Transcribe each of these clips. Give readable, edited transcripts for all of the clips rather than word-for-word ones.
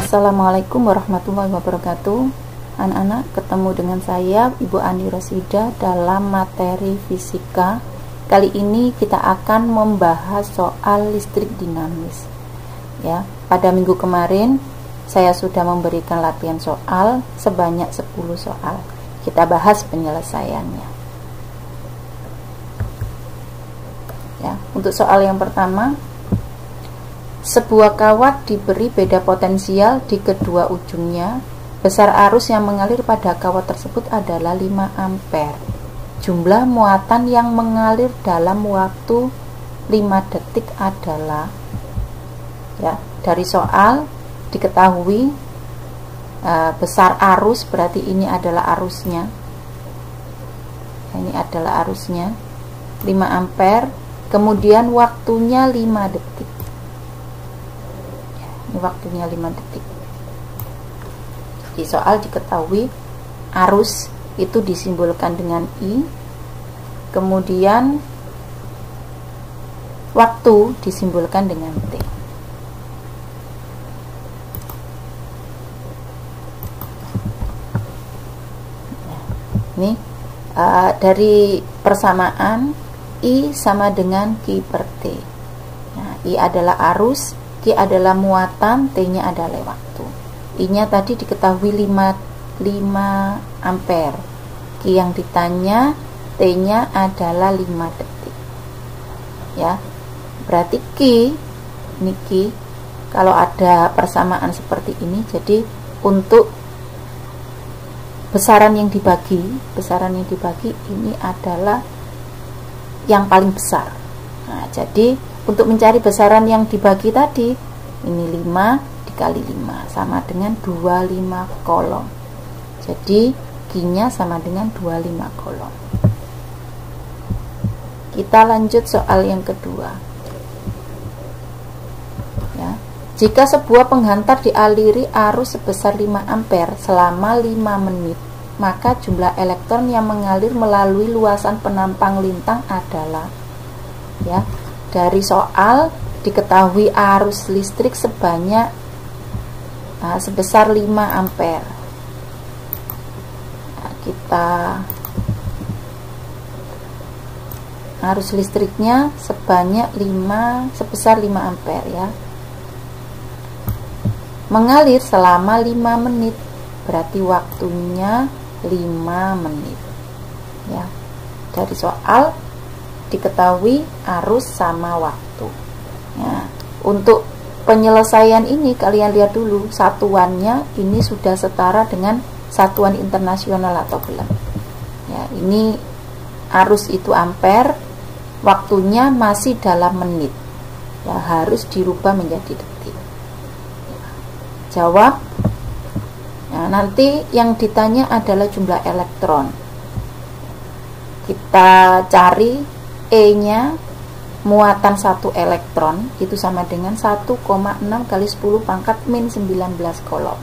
Assalamualaikum warahmatullahi wabarakatuh. Anak-anak, ketemu dengan saya Ibu Ani Rosida dalam materi fisika. Kali ini kita akan membahas soal listrik dinamis. Ya, pada minggu kemarin saya sudah memberikan latihan soal sebanyak 10 soal. Kita bahas penyelesaiannya. Ya, untuk soal yang pertama, sebuah kawat diberi beda potensial di kedua ujungnya. Besar arus yang mengalir pada kawat tersebut adalah 5 ampere. Jumlah muatan yang mengalir dalam waktu 5 detik adalah, ya, dari soal diketahui besar arus berarti ini adalah arusnya. Ini adalah arusnya 5 ampere, kemudian waktunya 5 detik. Ini waktunya 5 detik. Di soal diketahui arus itu disimbolkan dengan I, kemudian waktu disimbolkan dengan T. Ini dari persamaan I sama dengan Q per T. Nah, I adalah arus, Q adalah muatan, T-nya adalah waktu. I-nya tadi diketahui 5 ampere. Q yang ditanya, T-nya adalah 5 detik. Ya. Berarti Q, ini Q, kalau ada persamaan seperti ini, jadi untuk besaran yang dibagi ini adalah yang paling besar. Nah, jadi untuk mencari besaran yang dibagi tadi, ini 5 dikali 5 sama dengan 25 kolom. Jadi Q-nya sama dengan 25 kolom. Kita lanjut soal yang kedua. Ya. Jika sebuah penghantar dialiri arus sebesar 5 ampere selama 5 menit, maka jumlah elektron yang mengalir melalui luasan penampang lintang adalah, ya, dari soal diketahui arus listrik sebanyak sebesar 5 ampere. Nah, kita arus listriknya sebesar 5 ampere, ya. Mengalir selama 5 menit, berarti waktunya 5 menit. Ya. Dari soal diketahui arus sama waktu. Ya. Untuk penyelesaian ini kalian lihat dulu satuannya ini sudah setara dengan satuan internasional atau belum. Ya, ini arus itu ampere, waktunya masih dalam menit. Ya, harus dirubah menjadi detik. Jawab. Nah, nanti yang ditanya adalah jumlah elektron. Kita cari E-nya, muatan 1 elektron itu sama dengan 1,6 kali 10 pangkat min 19 kolom.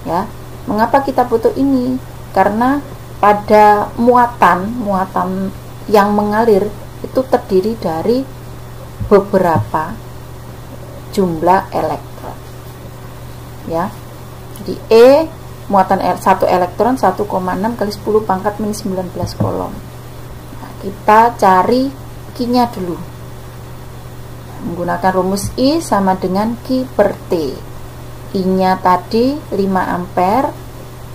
Ya, mengapa kita butuh ini? Karena pada muatan yang mengalir itu terdiri dari beberapa jumlah elektron. Ya. Jadi E muatan 1 elektron 1,6 kali 10 pangkat min 19 kolom. Nah, kita cari Q-nya dulu. Menggunakan rumus I sama dengan Q per T. I-nya tadi 5 ampere,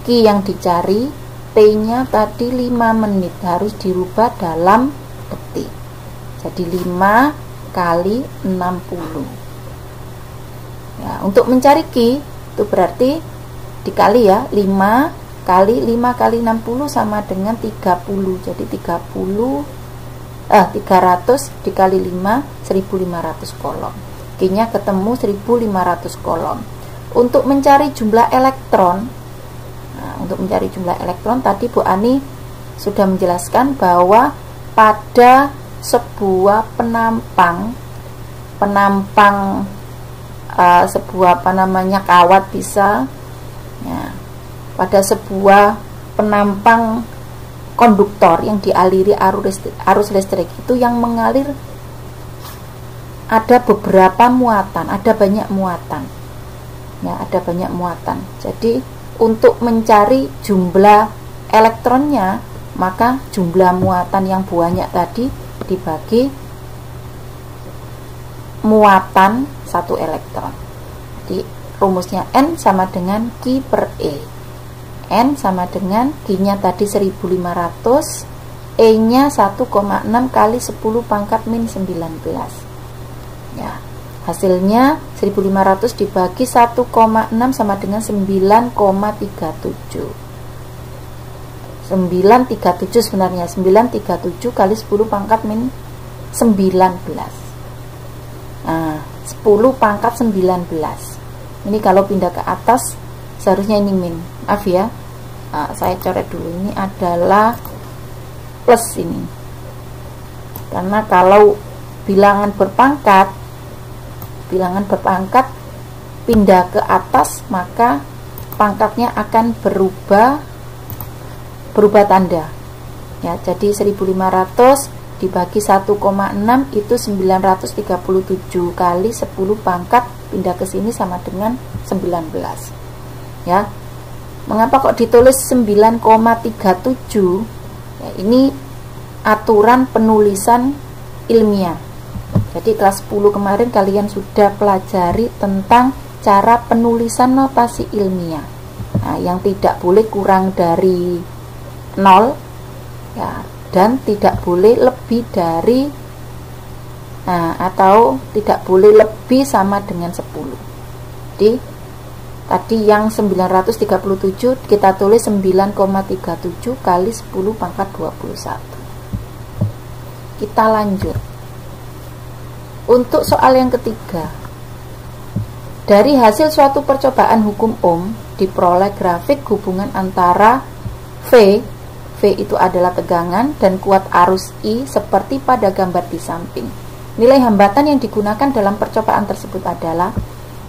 Q yang dicari, T-nya tadi 5 menit, harus dirubah dalam detik. Jadi 5 kali 60. Ya, untuk mencari Q itu berarti dikali, ya, 5 kali 60 sama dengan 30. Jadi 300 dikali 5, 1500 kolom. Q-nya ketemu 1500 kolom. Untuk mencari jumlah elektron, tadi Bu Ani sudah menjelaskan bahwa pada sebuah penampang sebuah kawat bisa, ya, pada sebuah penampang konduktor yang dialiri arus listrik itu yang mengalir ada beberapa muatan, ada banyak muatan. Ya, ada banyak muatan. Jadi untuk mencari jumlah elektronnya, maka jumlah muatan yang banyak tadi dibagi muatan satu elektron. Jadi rumusnya N sama dengan Q per E. N sama dengan Q-nya tadi 1500, E-nya 1,6 kali 10 pangkat min 19. Ya, hasilnya 1500 dibagi 1,6 sama dengan 9,37. 937 sebenarnya, 937 kali 10 pangkat min 19. Nah, 10 pangkat 19. Ini kalau pindah ke atas seharusnya ini min. Maaf ya, saya coret dulu. Ini adalah plus ini, karena kalau bilangan berpangkat pindah ke atas, maka pangkatnya akan berubah tanda. Ya, jadi 1500 dibagi 1,6 itu 937 kali 10 pangkat pindah ke sini sama dengan 19. Ya. Mengapa kok ditulis 9,37? Ya, ini aturan penulisan ilmiah. Jadi kelas 10 kemarin kalian sudah pelajari tentang cara penulisan notasi ilmiah. Nah, yang tidak boleh kurang dari 0 ya, dan tidak boleh lebih dari atau tidak boleh lebih sama dengan 10. Jadi tadi yang 937 kita tulis 9,37 kali 10 pangkat 21. Kita lanjut. Untuk soal yang ketiga, dari hasil suatu percobaan hukum Ohm diperoleh grafik hubungan antara V itu adalah tegangan, dan kuat arus I seperti pada gambar di samping. Nilai hambatan yang digunakan dalam percobaan tersebut adalah,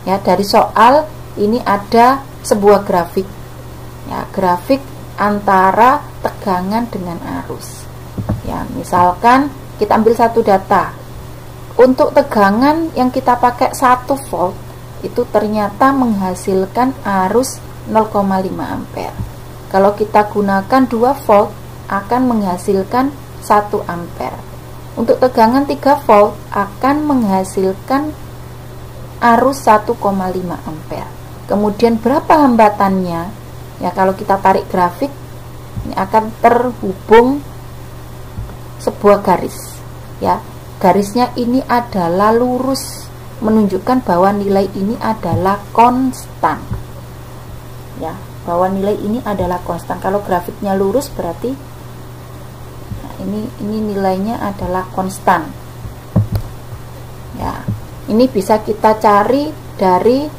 ya, dari soal ini ada sebuah grafik, ya, grafik antara tegangan dengan arus. Ya, misalkan kita ambil satu data. Untuk tegangan yang kita pakai 1 volt itu ternyata menghasilkan arus 0,5 ampere. Kalau kita gunakan 2 volt akan menghasilkan 1 ampere. Untuk tegangan 3 volt akan menghasilkan arus 1,5 ampere. Kemudian berapa hambatannya? Ya, kalau kita tarik grafik ini akan terhubung sebuah garis. Ya, garisnya ini adalah lurus, menunjukkan bahwa nilai ini adalah konstan. Ya, bahwa nilai ini adalah konstan. Kalau grafiknya lurus berarti ini nilainya adalah konstan. Ya, ini bisa kita cari dari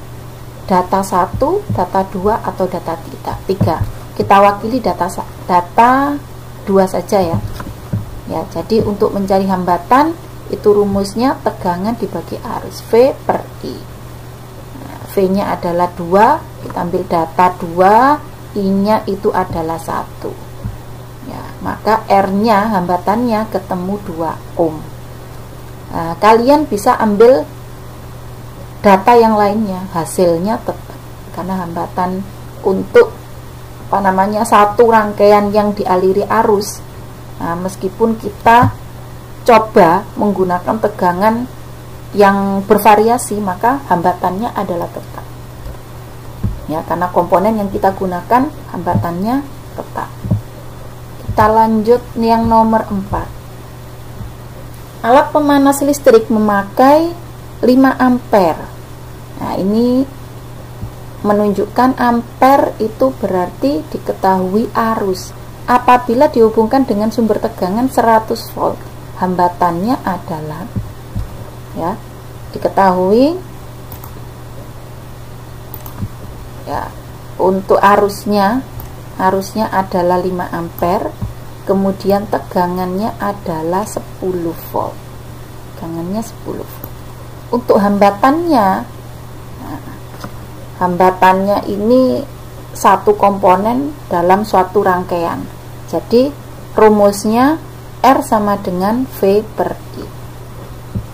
data 1, data 2 atau data 3. Kita wakili data 2 saja ya. Ya, jadi untuk mencari hambatan itu rumusnya tegangan dibagi arus V per I. Nah, V-nya adalah 2, kita ambil data 2, I-nya itu adalah 1. Ya, maka R-nya hambatannya ketemu 2 ohm. Nah, kalian bisa ambil data yang lainnya, hasilnya tetap, karena hambatan untuk satu rangkaian yang dialiri arus. Nah, meskipun kita coba menggunakan tegangan yang bervariasi, maka hambatannya adalah tetap. Ya, karena komponen yang kita gunakan hambatannya tetap. Kita lanjut yang nomor 4. Alat pemanas listrik memakai 5 ampere. Nah, ini menunjukkan ampere itu berarti diketahui arus. Apabila dihubungkan dengan sumber tegangan 100 volt, hambatannya adalah, ya, diketahui, ya, untuk arusnya adalah 5 ampere, kemudian tegangannya adalah 10 volt. Tegangannya 10 volt. Untuk hambatannya, hambatannya ini satu komponen dalam suatu rangkaian. Jadi rumusnya R sama dengan V per I.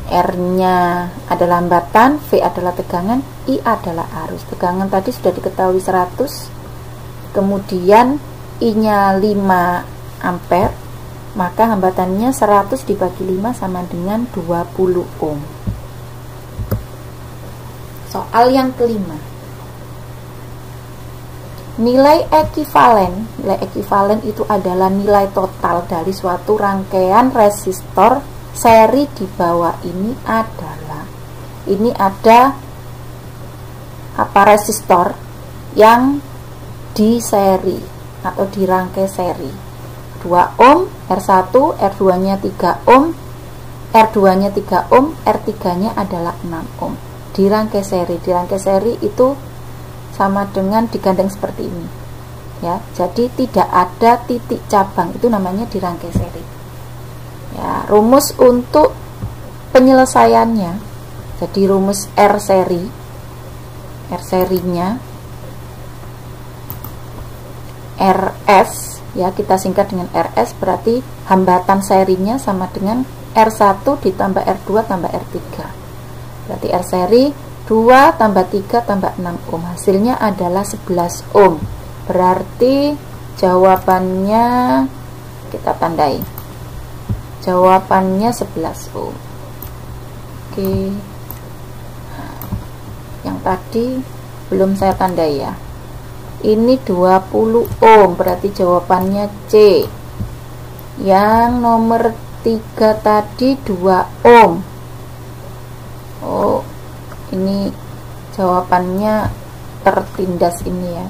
R nya adalah hambatan, V adalah tegangan, I adalah arus. Tegangan tadi sudah diketahui 100, kemudian I nya 5 ampere, maka hambatannya 100 dibagi 5 sama dengan 20 ohm. Soal yang kelima, nilai ekivalen itu adalah nilai total dari suatu rangkaian resistor seri di bawah ini adalah, ini ada resistor yang di seri atau dirangkai seri 2 ohm, R1, R2 nya 3 ohm, R2 nya 3 ohm, R3 nya adalah 6 ohm. Dirangkai seri itu sama dengan digandeng seperti ini ya, jadi tidak ada titik cabang, itu namanya dirangkai seri ya. Rumus untuk penyelesaiannya, jadi rumus R serinya RS ya, kita singkat dengan RS, berarti hambatan serinya sama dengan R1 ditambah R2 tambah R3, berarti R seri 2 tambah 3 tambah 6 ohm, hasilnya adalah 11 ohm. Berarti jawabannya kita tandai, jawabannya 11 ohm. Oke, nah, yang tadi belum saya tandai ya, ini 20 ohm, berarti jawabannya C. Yang nomor 3 tadi 2 ohm. Oh, ini jawabannya tertindas ini ya.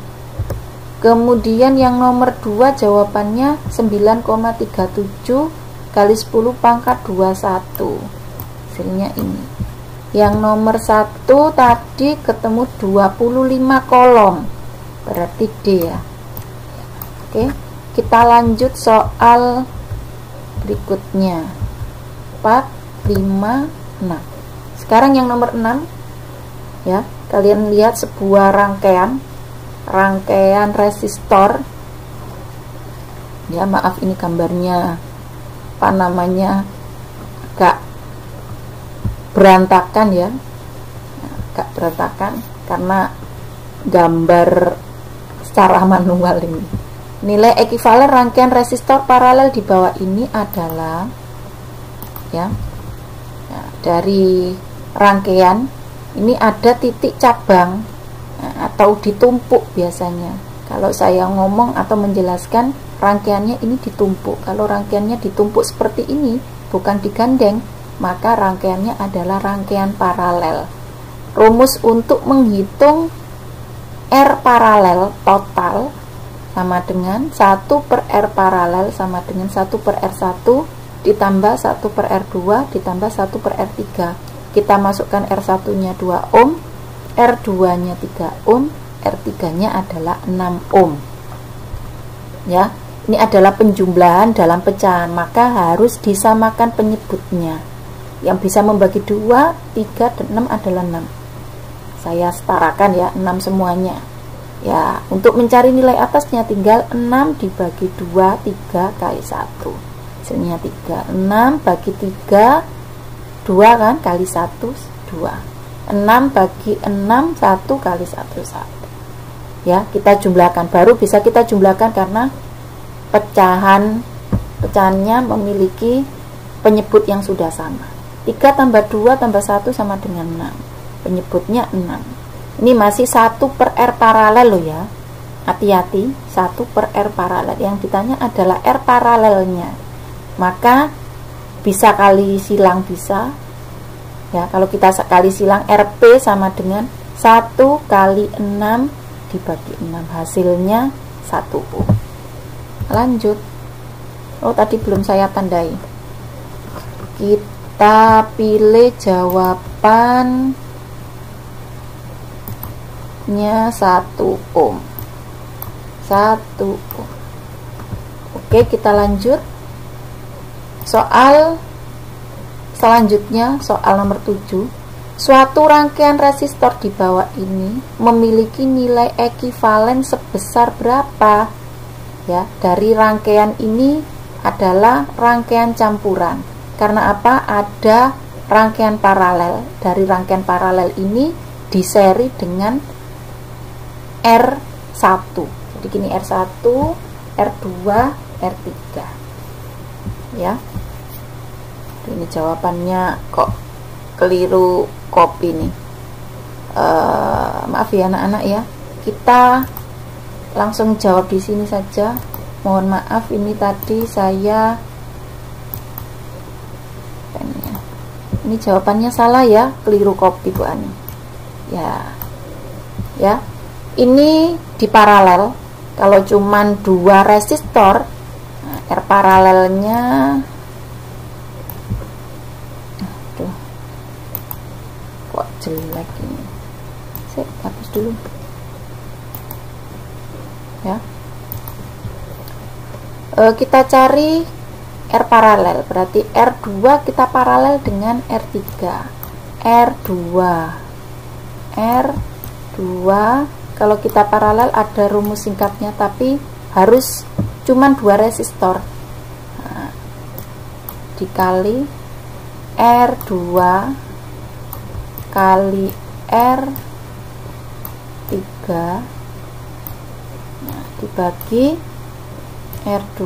Kemudian yang nomor 2 jawabannya 9,37 kali 10 pangkat 21, hasilnya ini. Yang nomor 1 tadi ketemu 25 kolom, berarti D ya. Oke, kita lanjut soal berikutnya 4, 5, 6. Sekarang yang nomor 6 ya, kalian lihat sebuah rangkaian resistor ya, maaf ini gambarnya apa namanya agak berantakan ya, agak berantakan karena gambar secara manual ini. Nilai ekivalen rangkaian resistor paralel di bawah ini adalah ya, dari rangkaian ini ada titik cabang atau ditumpuk biasanya. Kalau saya ngomong atau menjelaskan rangkaiannya ini ditumpuk. Kalau rangkaiannya ditumpuk seperti ini, bukan digandeng, maka rangkaiannya adalah rangkaian paralel. Rumus untuk menghitung R paralel total sama dengan 1 per R paralel sama dengan 1 per R1 ditambah 1 per R2 ditambah 1 per R3. Kita masukkan R1 nya 2 ohm, R2 nya 3 ohm, R3 nya adalah 6 ohm ya. Ini adalah penjumlahan dalam pecahan, maka harus disamakan penyebutnya. Yang bisa membagi 2, 3, dan 6 adalah 6. Saya setarakan ya, 6 semuanya ya. Untuk mencari nilai atasnya tinggal 6 dibagi 2, 3 kali 1, hasilnya 3. 6 bagi 3 2 kan, kali 1 2. 6 bagi 6 1 kali 1 1 ya. Kita jumlahkan, baru bisa kita jumlahkan karena pecahannya memiliki penyebut yang sudah sama. 3 tambah 2 tambah 1 sama dengan 6, penyebutnya 6. Ini masih 1 per R paralel loh ya, hati-hati, 1 per R paralel. Yang ditanya adalah R paralelnya, maka bisa kali silang, bisa ya. Kalau kita sekali silang, RP sama dengan 1 kali 6 dibagi 6, hasilnya 1 ohm. Lanjut. Oh, tadi belum saya tandai. Kita pilih jawabannya 1 ohm. 1 ohm. Oke, kita lanjut. Soal selanjutnya, soal nomor 7. Suatu rangkaian resistor di bawah ini memiliki nilai ekivalen sebesar berapa? Ya, dari rangkaian ini adalah rangkaian campuran. Karena apa? Ada rangkaian paralel. Dari rangkaian paralel ini diseri dengan R1. Jadi gini, R1, R2, R3. Ya. Ini jawabannya kok keliru copy nih. Maaf ya anak-anak ya. Kita langsung jawab di sini saja. Mohon maaf, ini tadi saya ini jawabannya salah ya, keliru copy Bu Ani. Ya. Ini di paralel. Kalau cuman 2 resistor, nah, R paralelnya kok jelek ini. Saya hapus dulu. Ya. Kita cari R paralel, berarti R2 kita paralel dengan R3. R2 kalau kita paralel ada rumus singkatnya, tapi harus cuman 2 resistor. Nah, dikali R2 kali R3, nah, dibagi R2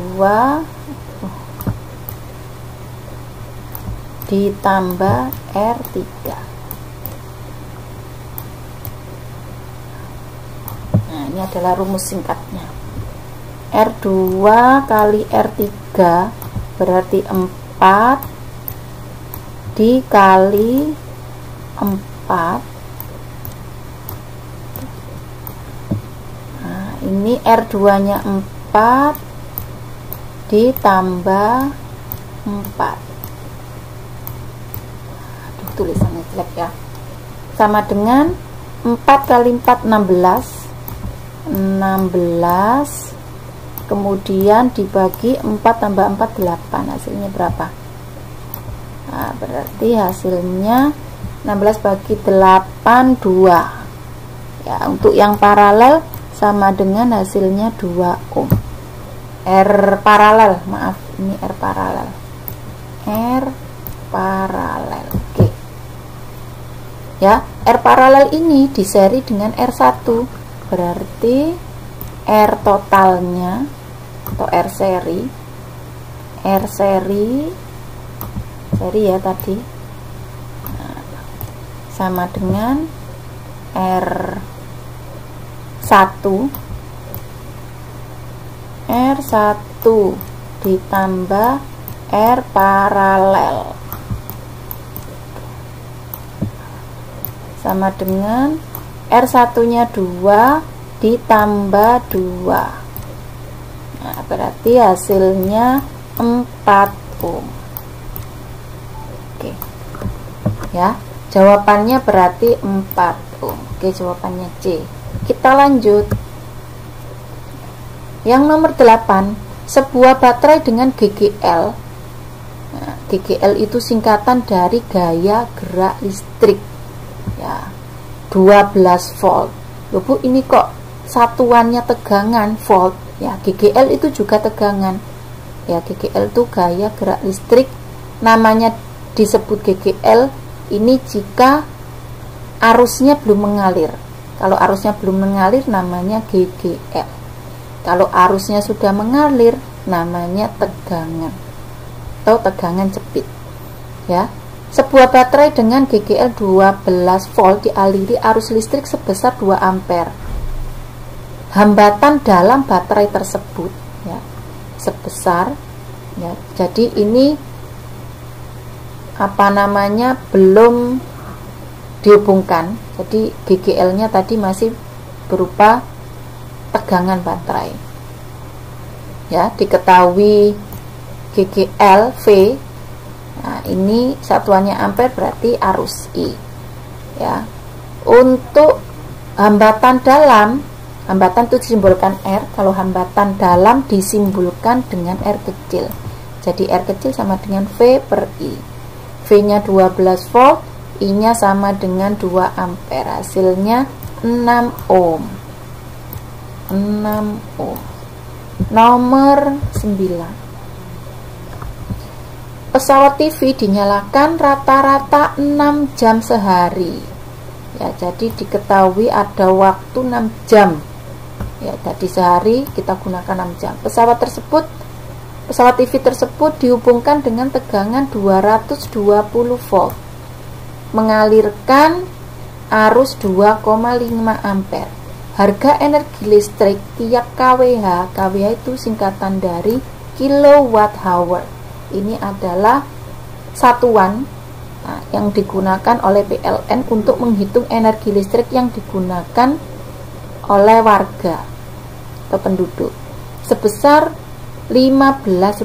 ditambah R3. Nah, ini adalah rumus singkatnya. R2 kali R3 berarti 4 dikali 4. Nah, ini R2 nya 4 ditambah 4. Aduh, tulisannya jelek ya. Sama dengan 4 kali 4 16. 16 kemudian dibagi 4 tambah 4 8. Hasilnya berapa? Nah, berarti hasilnya 16 bagi 8 2. Ya, untuk yang paralel sama dengan hasilnya 2 ohm. R paralel, maaf, ini R paralel. R paralel. Oke. Ya, R paralel ini diseri dengan R1. Berarti R totalnya atau R seri ya tadi, nah, sama dengan R1 ditambah R paralel sama dengan R1 nya 2 ditambah 2. Nah, berarti hasilnya 4 ohm. Oke. Ya, jawabannya berarti 4 ohm. Oke, jawabannya C. Kita lanjut. Yang nomor 8, sebuah baterai dengan GGL. Nah, GGL itu singkatan dari gaya gerak listrik. Ya, 12 volt. Loh Bu, ini kok satuannya tegangan volt? Ya, GGL itu juga tegangan. Ya, GGL itu gaya gerak listrik. Namanya disebut GGL ini jika arusnya belum mengalir. Kalau arusnya belum mengalir namanya GGL. Kalau arusnya sudah mengalir namanya tegangan atau tegangan cepit. Ya. Sebuah baterai dengan GGL 12 volt dialiri arus listrik sebesar 2 ampere. Hambatan dalam baterai tersebut ya, sebesar ya. Jadi ini apa namanya belum dihubungkan. Jadi GGL-nya tadi masih berupa tegangan baterai. Ya, diketahui GGL V. Nah, ini satuannya ampere berarti arus I. Ya. Untuk hambatan dalam, hambatan itu disimbolkan R. Kalau hambatan dalam disimbolkan dengan R kecil. Jadi R kecil sama dengan V per I. V-nya 12 volt, I-nya sama dengan 2 ampere. Hasilnya 6 ohm. 6 ohm. Nomor 9. pesawat TV dinyalakan rata-rata 6 jam sehari. Ya, jadi diketahui ada waktu 6 jam. Ya, jadi sehari kita gunakan 6 jam. Pesawat TV tersebut dihubungkan dengan tegangan 220 volt. Mengalirkan arus 2,5 ampere. Harga energi listrik tiap kWh, kWh itu singkatan dari kilowatt hour. Ini adalah satuan yang digunakan oleh PLN untuk menghitung energi listrik yang digunakan oleh warga atau penduduk sebesar Rp15.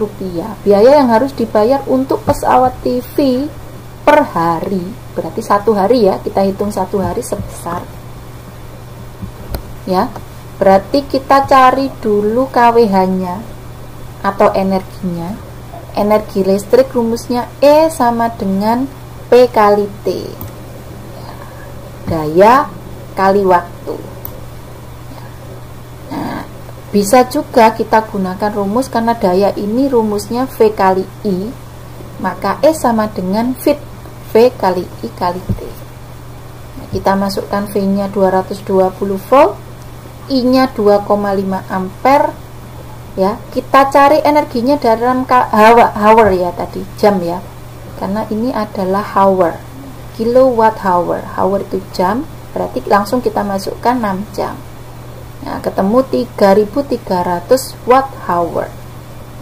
Biaya yang harus dibayar untuk pesawat TV per hari, berarti satu hari ya, kita hitung satu hari sebesar ya, berarti kita cari dulu kWh-nya atau energinya. Energi listrik rumusnya E sama dengan P kali T, daya kali waktu. Nah, bisa juga kita gunakan rumus, karena daya ini rumusnya V kali I, maka E sama dengan V kali I kali T. Nah, kita masukkan V nya 220 volt, I nya 2,5 ampere ya. Kita cari energinya dalam hour ya, tadi jam ya, karena ini adalah hour, kilowatt hour. Hour itu jam, berarti langsung kita masukkan 6 jam. Nah, ketemu 3300 watt hour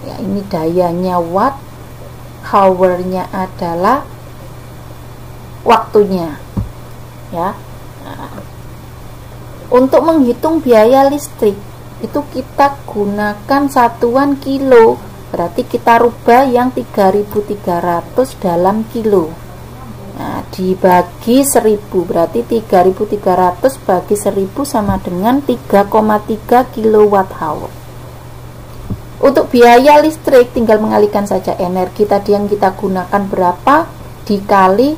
ya. Ini dayanya watt, hournya adalah waktunya ya. Nah, untuk menghitung biaya listrik itu kita gunakan satuan kilo, berarti kita rubah yang 3300 dalam kilo. Nah, dibagi 1000, berarti 3300 bagi 1000 sama dengan 3,3 kilowatt hour. Untuk biaya listrik tinggal mengalihkan saja energi tadi yang kita gunakan berapa dikali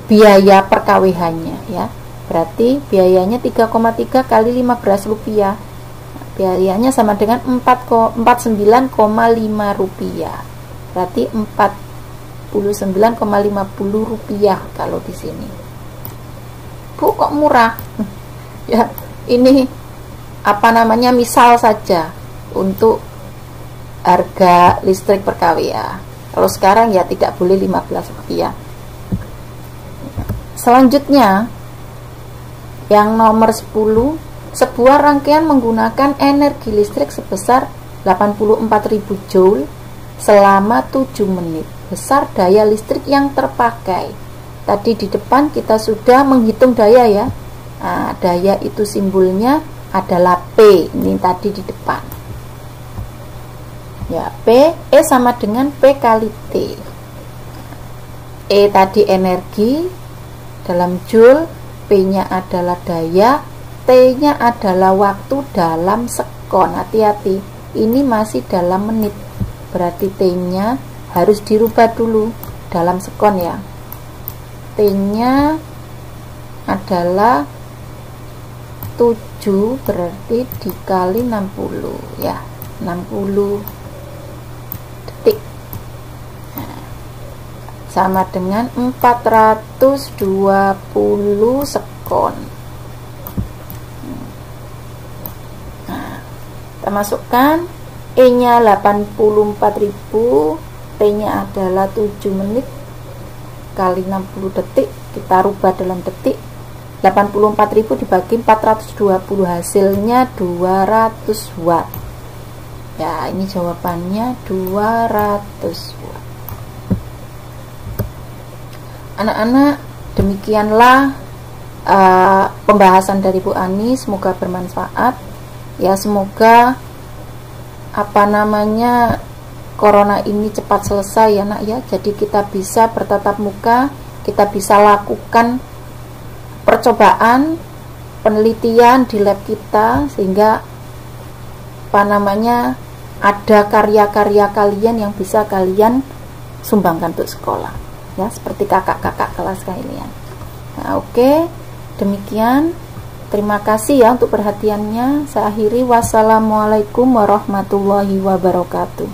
biaya per kWh-nya ya. Berarti biayanya 3,3 kali Rp15. Biayanya sama dengan 49,5 rupiah. Berarti 49,50 rupiah kalau di sini. Bu, kok murah? Ya, ini apa namanya, misal saja untuk harga listrik per kWh. Kalau sekarang ya tidak boleh 15 rupiah. Selanjutnya yang nomor 10, sebuah rangkaian menggunakan energi listrik sebesar 84.000 joule selama 7 menit. Besar daya listrik yang terpakai. Tadi di depan kita sudah menghitung daya ya. Nah, daya itu simbolnya adalah P. Ini tadi di depan. Ya, P, E sama dengan P kali T. E tadi energi dalam joule, P-nya adalah daya, T-nya adalah waktu dalam sekon. Hati-hati, ini masih dalam menit, berarti T-nya harus dirubah dulu dalam sekon ya. T-nya adalah 7, berarti dikali 60 ya, 60 detik. Sama dengan 420 sekon. Nah, kita masukkan E nya 84.000, T nya adalah 7 menit kali 60 detik, kita rubah dalam detik. 84.000 dibagi 420, hasilnya 200 watt ya. Ini jawabannya 200 watt. Anak-anak, demikianlah pembahasan dari Bu Ani. Semoga bermanfaat ya. Semoga apa namanya, corona ini cepat selesai ya nak ya. Jadi kita bisa bertatap muka, kita bisa lakukan percobaan, penelitian di lab kita, sehingga apa namanya, ada karya-karya kalian yang bisa kalian sumbangkan untuk sekolah ya, seperti kakak-kakak kelas kalian. Nah, oke, demikian. Terima kasih ya untuk perhatiannya. Saya akhiri, wassalamualaikum warahmatullahi wabarakatuh.